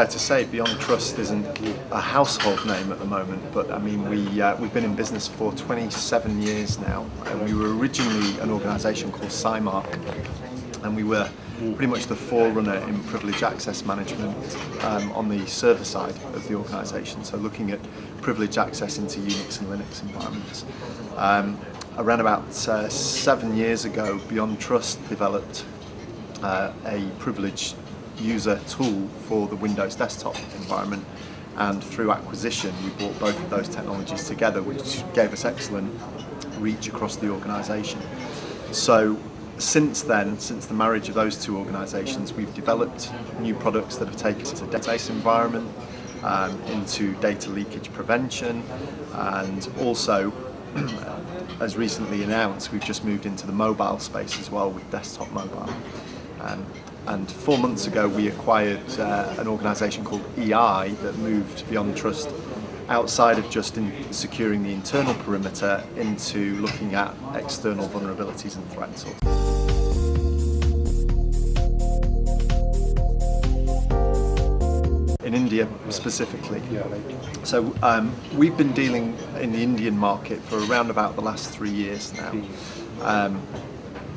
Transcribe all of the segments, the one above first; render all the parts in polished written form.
fair to say BeyondTrust isn't a household name at the moment, but I mean we've been in business for 27 years now, and we were originally an organisation called CyMark, and we were pretty much the forerunner in privilege access management on the server side of the organisation, so looking at privilege access into Unix and Linux environments. Around about 7 years ago, BeyondTrust developed a privileged user tool for the Windows desktop environment, and through acquisition we brought both of those technologies together, which gave us excellent reach across the organisation. So since then, since the marriage of those two organisations, we've developed new products that have taken us to database environment, into data leakage prevention, and also as recently announced, we've just moved into the mobile space as well with desktop mobile. And 4 months ago we acquired an organisation called EI that moved BeyondTrust outside of just securing the internal perimeter into looking at external vulnerabilities and threats. In India specifically. So we've been dealing in the Indian market for around about the last 3 years now.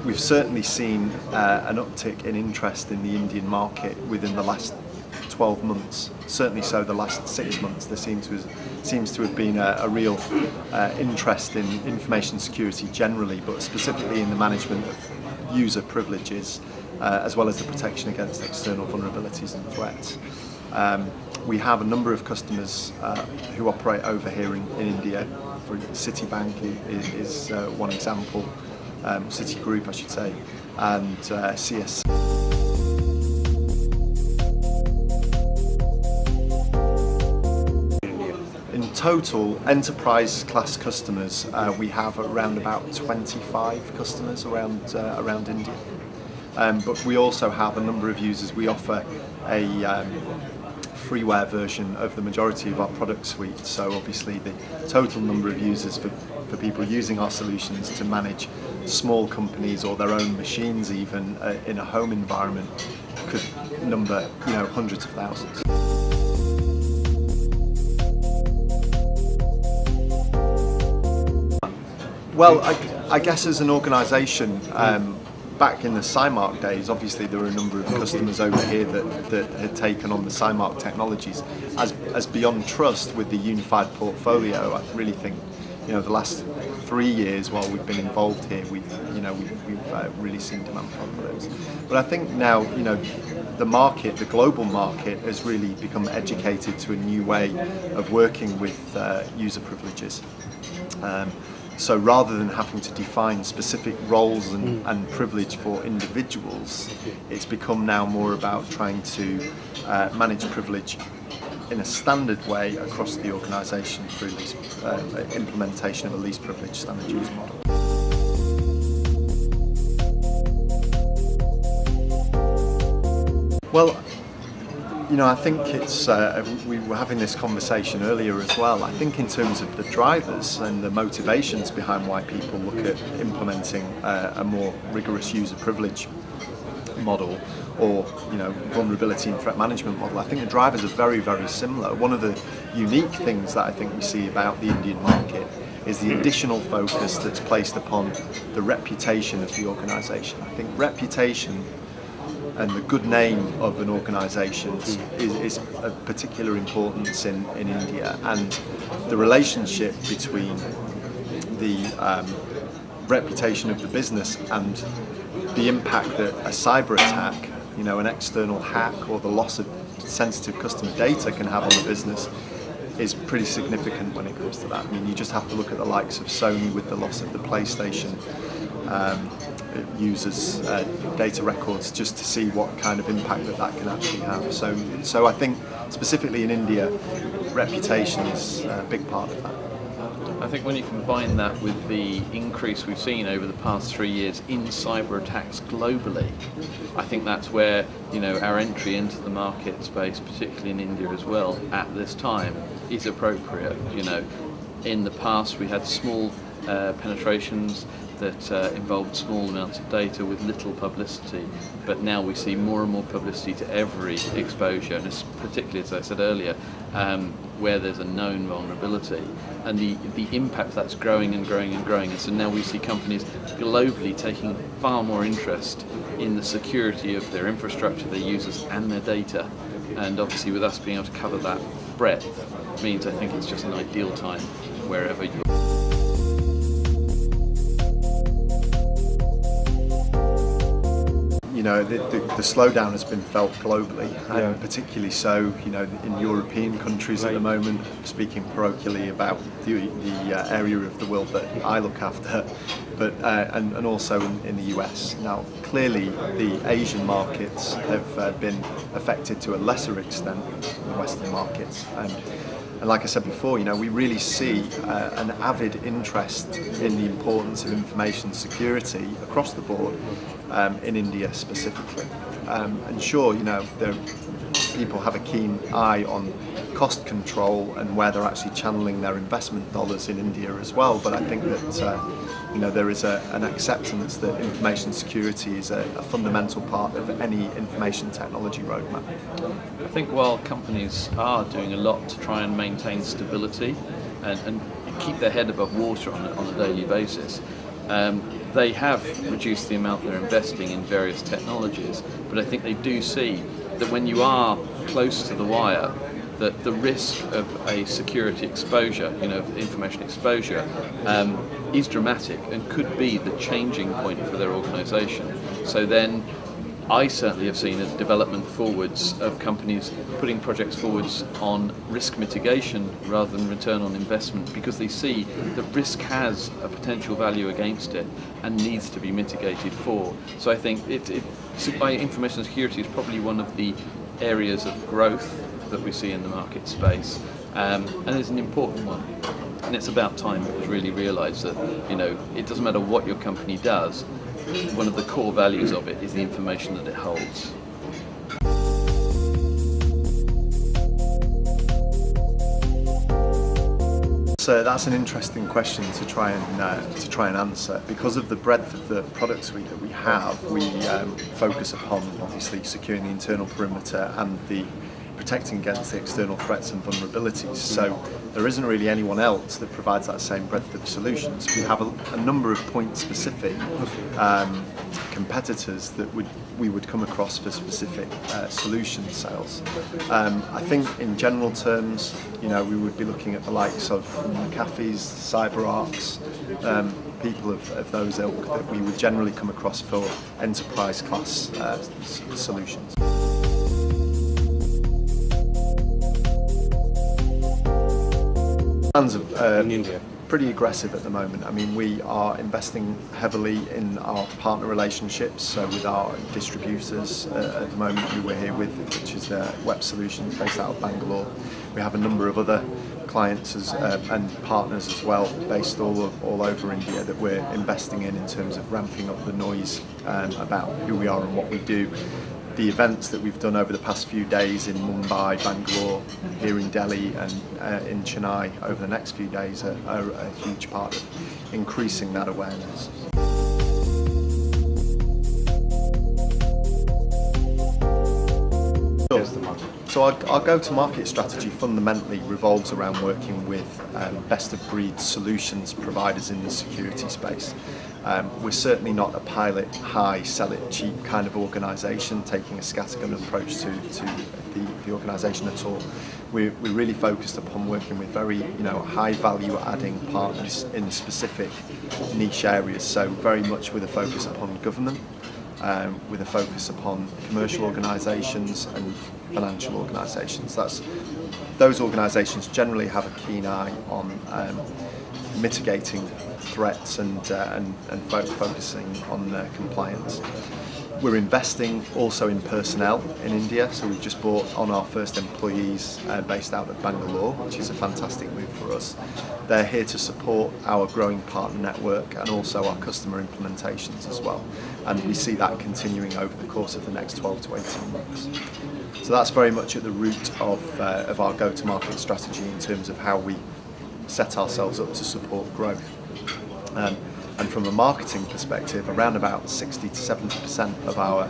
We've certainly seen an uptick in interest in the Indian market within the last 12 months. Certainly so the last 6 months there seems to have been a real interest in information security generally, but specifically in the management of user privileges as well as the protection against external vulnerabilities and threats. We have a number of customers who operate over here in India. For Citibank is one example, Citigroup I should say, and CS. In total, enterprise class customers, we have around about 25 customers around India. But we also have a number of users. We offer a freeware version of the majority of our product suite, so obviously the total number of users for people using our solutions to manage small companies or their own machines even in a home environment could number hundreds of thousands. Well, I guess as an organisation, back in the CyMark days, obviously there were a number of customers over here that had taken on the CyMark technologies. As BeyondTrust with the unified portfolio, I really think the last 3 years while we've been involved here, we've really seen demand from those. But I think now the global market has really become educated to a new way of working with user privileges. So rather than having to define specific roles and privilege for individuals, it's become now more about trying to manage privilege in a standard way across the organisation through this implementation of a least privileged standard use model. Well, I think it's, we were having this conversation earlier as well. I think in terms of the drivers and the motivations behind why people look at implementing a more rigorous user privilege model or vulnerability and threat management model, I think the drivers are very, very similar. One of the unique things that I think we see about the Indian market is the additional focus that's placed upon the reputation of the organisation. I think reputation and the good name of an organisation is of particular importance in India, and the relationship between the reputation of the business and the impact that a cyber attack, an external hack or the loss of sensitive customer data can have on the business is pretty significant when it comes to that. I mean, you just have to look at the likes of Sony with the loss of the PlayStation users' data records just to see what kind of impact that can actually have. So I think specifically in India, reputation is a big part of that. I think when you combine that with the increase we've seen over the past 3 years in cyber attacks globally, I think that's where our entry into the market space, particularly in India as well, at this time is appropriate. In the past we had small penetrations that involved small amounts of data with little publicity, but now we see more and more publicity to every exposure, and particularly, as I said earlier, where there's a known vulnerability, and the impact that's growing and growing and growing. And so now we see companies globally taking far more interest in the security of their infrastructure, their users and their data, and obviously with us being able to cover that breadth means I think it's just an ideal time wherever you are. You know, the slowdown has been felt globally, and particularly so, you know, in European countries at the moment, speaking parochially about the area of the world that I look after, but and also in the US. Now, clearly the Asian markets have been affected to a lesser extent than the Western markets. And like I said before, you know, we really see an avid interest in the importance of information security across the board, in India specifically. And sure, you know, people have a keen eye on cost control and where they're actually channeling their investment dollars in India as well. But I think that you know, there is an acceptance that information security is a fundamental part of any information technology roadmap. I think while companies are doing a lot to try and maintain stability and keep their head above water on a daily basis, they have reduced the amount they're investing in various technologies, but I think they do see that when you are close to the wire, that the risk of a security exposure, you know, information exposure, is dramatic and could be the changing point for their organisation. So then I certainly have seen a development forwards of companies putting projects forwards on risk mitigation rather than return on investment, because they see that risk has a potential value against it and needs to be mitigated for. So I think by information security is probably one of the areas of growth that we see in the market space, and it's an important one. And it's about time it was really realised that, you know, it doesn't matter what your company does, one of the core values of it is the information that it holds. So that's an interesting question to try and answer. Because of the breadth of the product suite that we have, we focus upon obviously securing the internal perimeter and the protecting against the external threats and vulnerabilities. So there isn't really anyone else that provides that same breadth of solutions. We have a number of point-specific competitors that we would come across for specific solution sales. I think in general terms, you know, we would be looking at the likes of McAfee's, CyberArk's, people of those ilk that we would generally come across for enterprise class solutions. Plans in India. Pretty aggressive at the moment. I mean, we are investing heavily in our partner relationships, so with our distributors at the moment who we're here with, which is Web Solutions based out of Bangalore. We have a number of other clients and partners as well, based all over India, that we're investing in terms of ramping up the noise about who we are and what we do. The events that we've done over the past few days in Mumbai, Bangalore, here in Delhi and in Chennai over the next few days are a huge part of increasing that awareness. So our go-to-market strategy fundamentally revolves around working with best-of-breed solutions providers in the security space. We're certainly not a pilot high, sell it cheap kind of organisation, taking a scattergun approach to the organisation at all. We're really focused upon working with very, you know, high value adding partners in specific niche areas. So very much with a focus upon government, with a focus upon commercial organisations and financial organisations. Those organisations generally have a keen eye on mitigating threats and focusing on compliance. We're investing also in personnel in India, so we've just brought on our first employees based out of Bangalore, which is a fantastic move for us. They're here to support our growing partner network and also our customer implementations as well. And we see that continuing over the course of the next 12 to 18 months. So that's very much at the root of our go-to-market strategy in terms of how we set ourselves up to support growth. And from a marketing perspective, around about 60 to 70% of our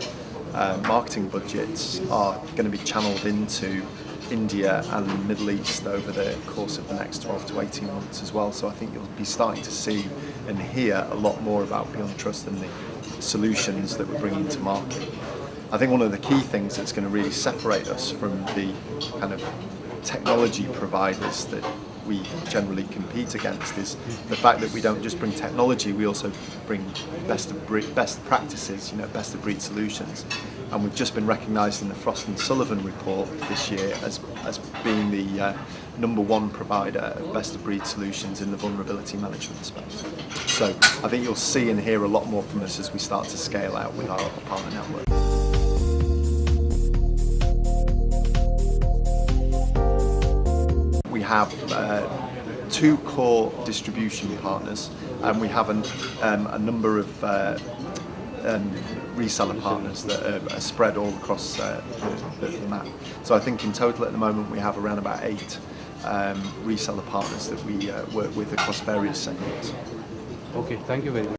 marketing budgets are going to be channeled into India and the Middle East over the course of the next 12 to 18 months as well. So I think you'll be starting to see and hear a lot more about BeyondTrust and the solutions that we're bringing to market. I think one of the key things that's going to really separate us from the kind of technology providers that we generally compete against is the fact that we don't just bring technology, we also bring best practices, best of breed solutions. And we've just been recognised in the Frost & Sullivan report this year as being the #1 provider of best of breed solutions in the vulnerability management space. So I think you'll see and hear a lot more from us as we start to scale out with our partner network. We have 2 core distribution partners, and we have a number of reseller partners that are spread all across the map. So I think in total at the moment we have around about 8 reseller partners that we work with across various segments. Okay, thank you very much.